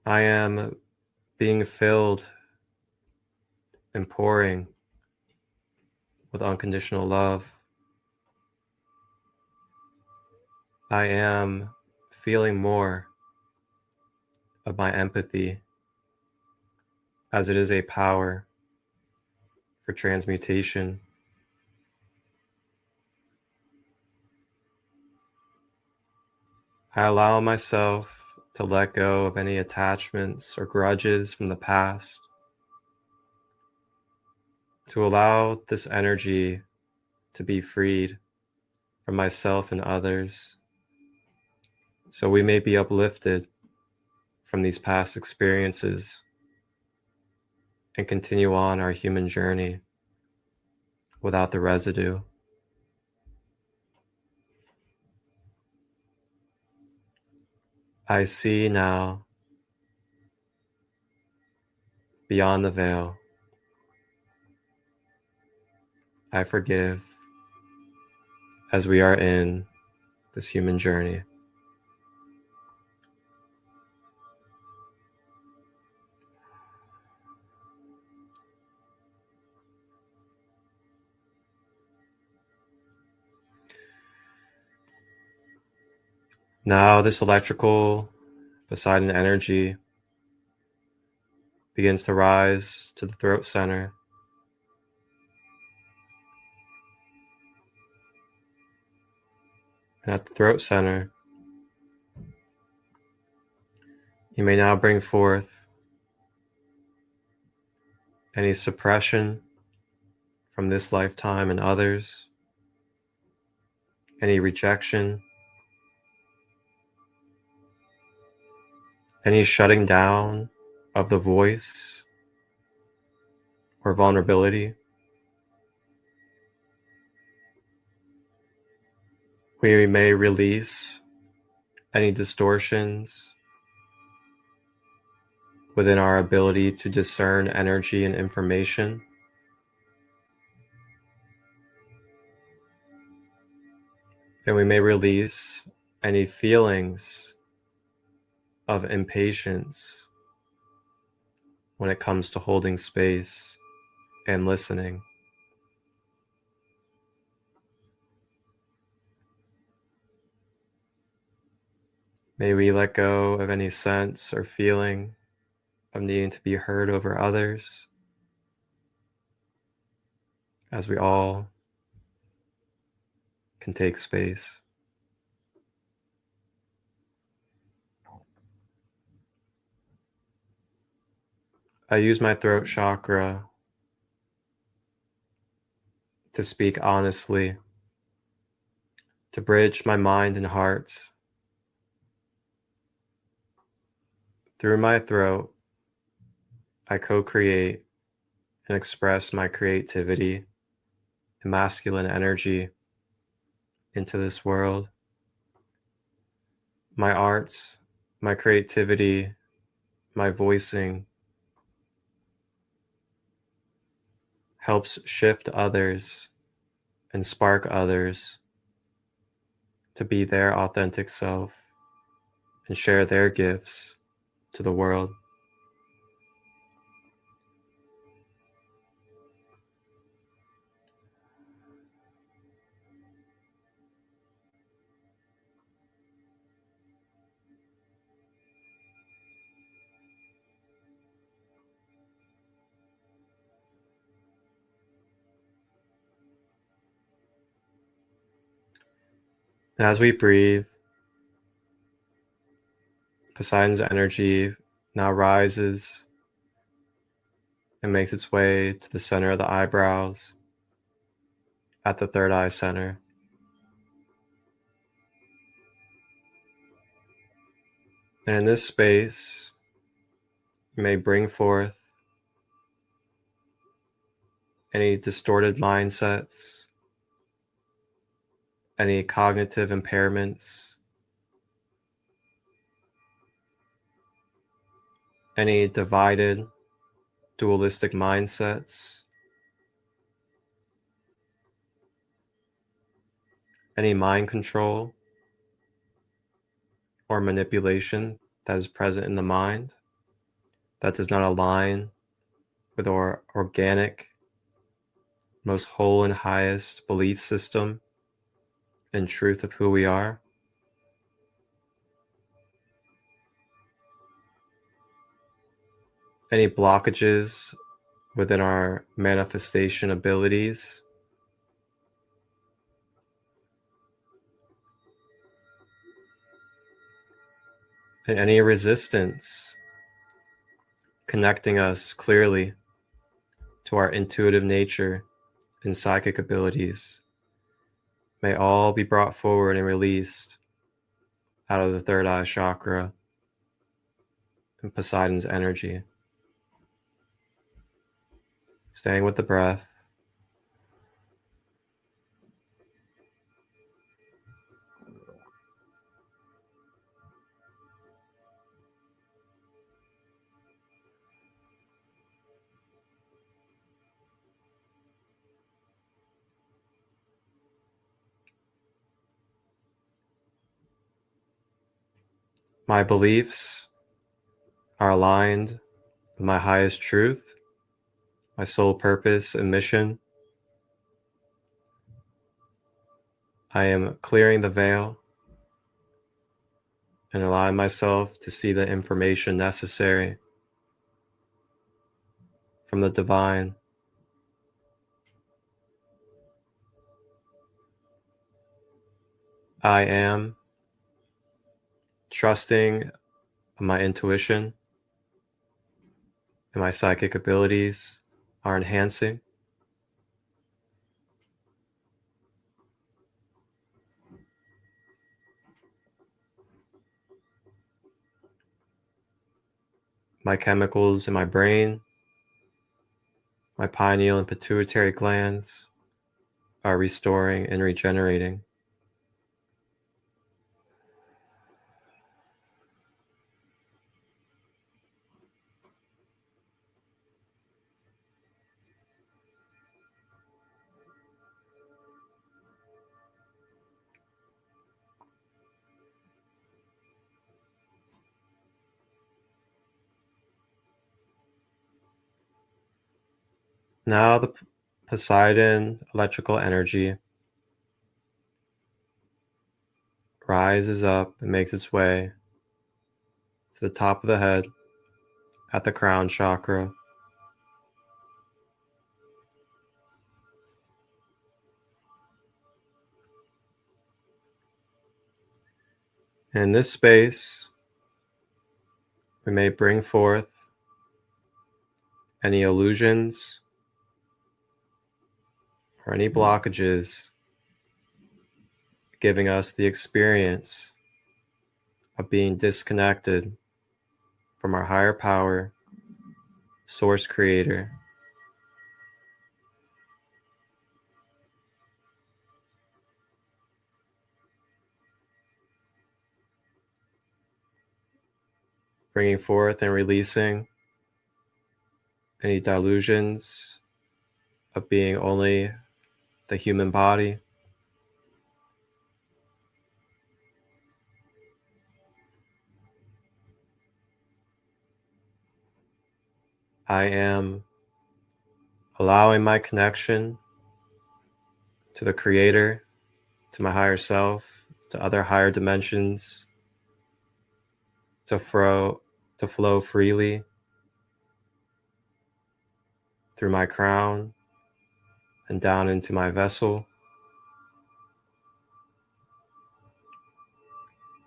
I am being filled and pouring with unconditional love. I am feeling more of my empathy, as it is a power for transmutation. I allow myself to let go of any attachments or grudges from the past, to allow this energy to be freed from myself and others, so we may be uplifted from these past experiences and continue on our human journey without the residue. I see now beyond the veil. I forgive as we are in this human journey. Now this electrical Poseidon energy begins to rise to the throat center. And at the throat center, you may now bring forth any suppression from this lifetime and others, any rejection, any shutting down of the voice or vulnerability. We may release any distortions within our ability to discern energy and information. And we may release any feelings of impatience when it comes to holding space and listening. May we let go of any sense or feeling of needing to be heard over others, as we all can take space. I use my throat chakra to speak honestly, to bridge my mind and heart. Through my throat, I co-create and express my creativity and masculine energy into this world. My art, my creativity, my voicing helps shift others and spark others to be their authentic self and share their gifts to the world. As we breathe, Poseidon's energy now rises and makes its way to the center of the eyebrows at the third eye center. And in this space, you may bring forth any distorted mindsets, any cognitive impairments, any divided, dualistic mindsets, any mind control or manipulation that is present in the mind that does not align with our organic, most whole and highest belief system and truth of who we are. Any blockages within our manifestation abilities, and any resistance connecting us clearly to our intuitive nature and psychic abilities, may all be brought forward and released out of the third eye chakra and Poseidon's energy. Staying with the breath. My beliefs are aligned with my highest truth, my sole purpose and mission. I am clearing the veil and allowing myself to see the information necessary from the divine. I am trusting my intuition and my psychic abilities are enhancing. My chemicals in my brain, my pineal and pituitary glands are restoring and regenerating. Now the Poseidon electrical energy rises up and makes its way to the top of the head at the crown chakra. And in this space, we may bring forth any illusions or any blockages, giving us the experience of being disconnected from our higher power, source creator. Bringing forth and releasing any delusions of being only the human body. I am allowing my connection to the creator, to my higher self, to other higher dimensions, to flow freely through my crown and down into my vessel.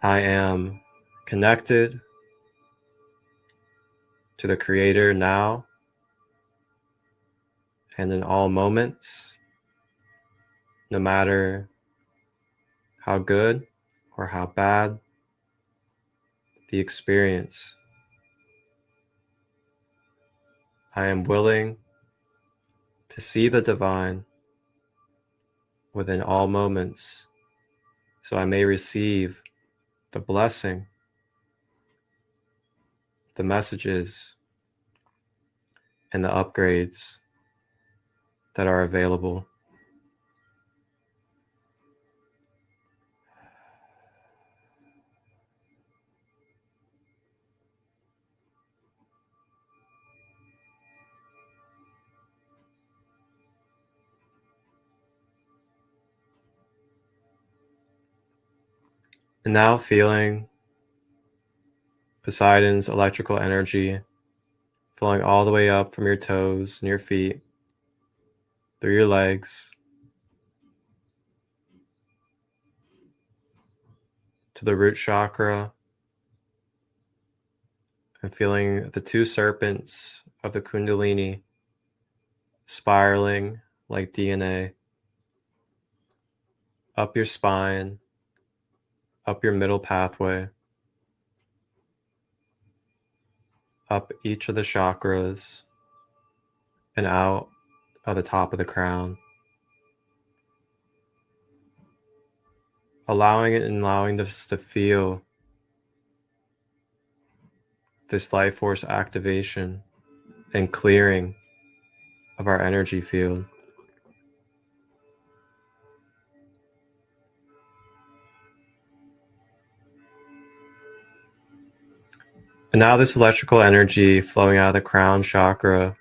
I am connected to the creator now and in all moments, no matter how good or how bad the experience. I am willing to see the divine within all moments, so I may receive the blessing, the messages, and the upgrades that are available. And now feeling Poseidon's electrical energy flowing all the way up from your toes and your feet, through your legs, to the root chakra, and feeling the two serpents of the Kundalini spiraling like DNA up your spine, up your middle pathway, up each of the chakras, and out of the top of the crown. Allowing this to feel this life force activation and clearing of our energy field. And now this electrical energy flowing out of the crown chakra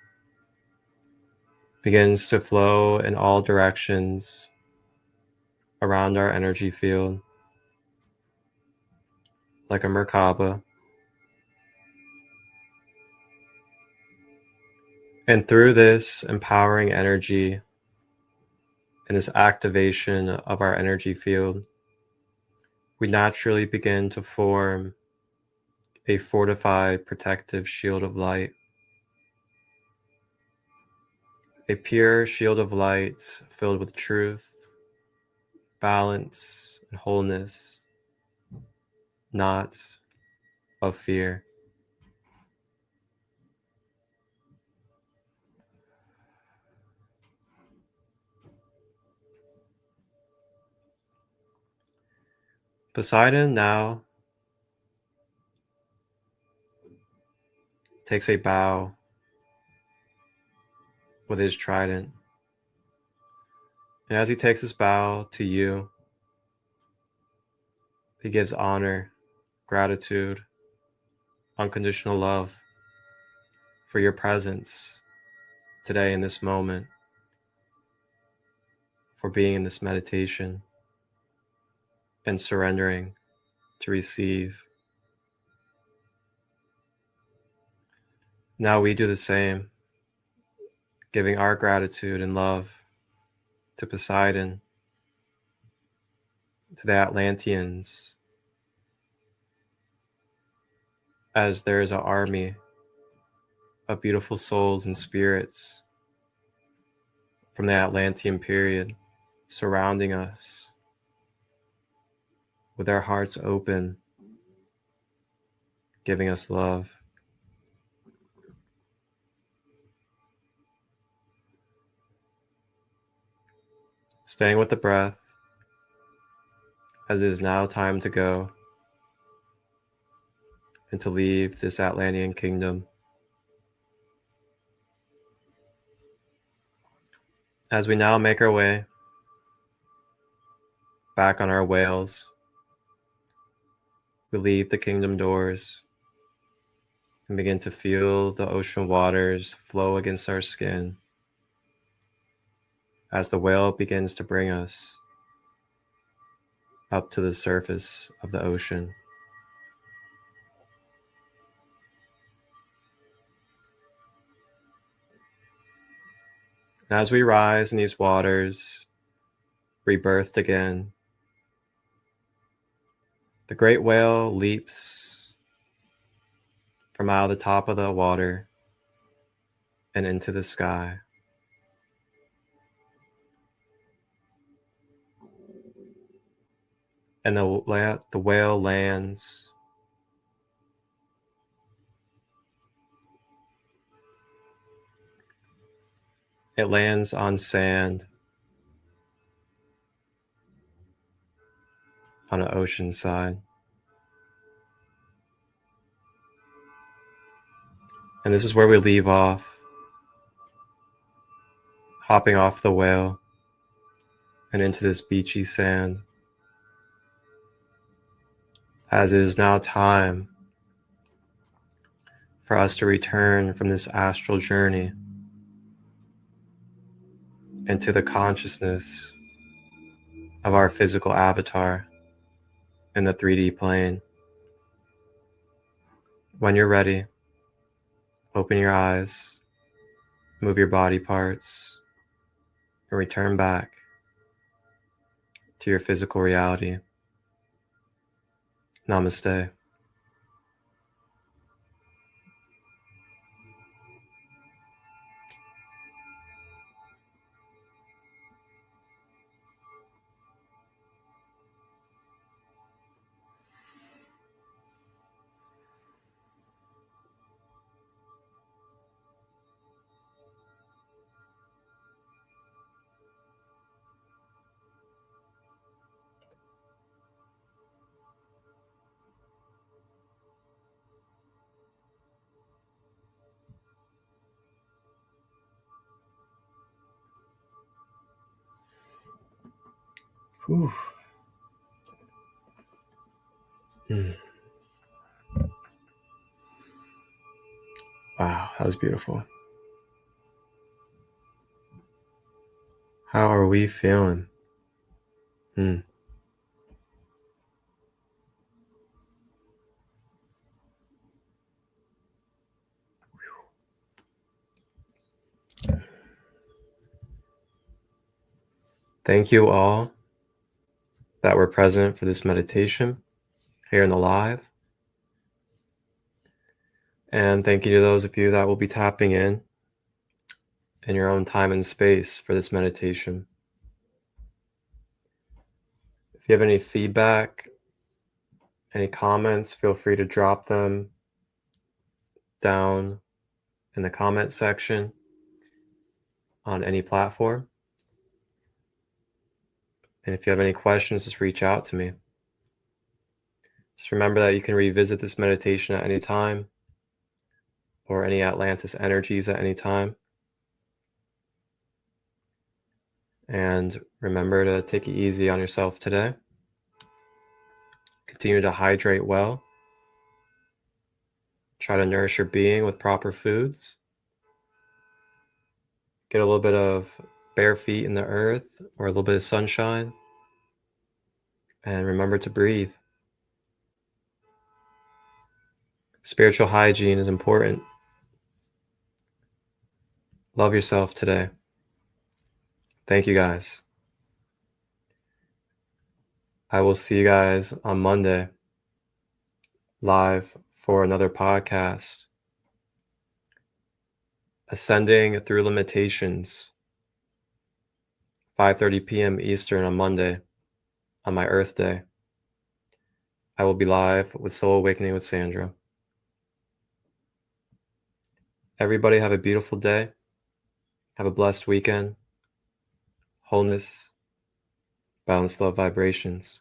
begins to flow in all directions around our energy field, like a Merkaba. And through this empowering energy and this activation of our energy field, we naturally begin to form a fortified protective shield of light. A pure shield of light filled with truth, balance, and wholeness, not of fear. Poseidon now takes a bow with his trident. And as he takes his bow to you, he gives honor, gratitude, unconditional love for your presence today in this moment, for being in this meditation and surrendering to receive. Now we do the same, giving our gratitude and love to Poseidon, to the Atlanteans, as there is an army of beautiful souls and spirits from the Atlantean period surrounding us with their hearts open, giving us love. Staying with the breath, as it is now time to go and to leave this Atlantean kingdom. As we now make our way back on our whales, we leave the kingdom doors and begin to feel the ocean waters flow against our skin as the whale begins to bring us up to the surface of the ocean. And as we rise in these waters, rebirthed again, the great whale leaps from out of the top of the water and into the sky. And the whale lands It lands on sand on an ocean side. And this is where we leave off, hopping off the whale and into this beachy sand, as it is now time for us to return from this astral journey into the consciousness of our physical avatar in the 3D plane. When you're ready, open your eyes, move your body parts, and return back to your physical reality. Namaste. Whew. Wow, that was beautiful. How are we feeling? Thank you all that were present for this meditation here in the live. And thank you to those of you that will be tapping in your own time and space for this meditation. If you have any feedback, any comments, feel free to drop them down in the comment section on any platform. And if you have any questions, just reach out to me. Just remember that you can revisit this meditation at any time, or any Atlantis energies at any time. And remember to take it easy on yourself today. Continue to hydrate well. Try to nourish your being with proper foods. Get a little bit of bare feet in the earth or a little bit of sunshine. And remember to breathe. Spiritual hygiene is important. Love yourself today. Thank you guys. I will see you guys on Monday live for another podcast. Ascending Through Limitations, 5:30 p.m. Eastern on Monday, on my Earth Day. I will be live with Soul Awakening with Sandra. Everybody have a beautiful day. Have a blessed weekend. Wholeness, balanced love vibrations.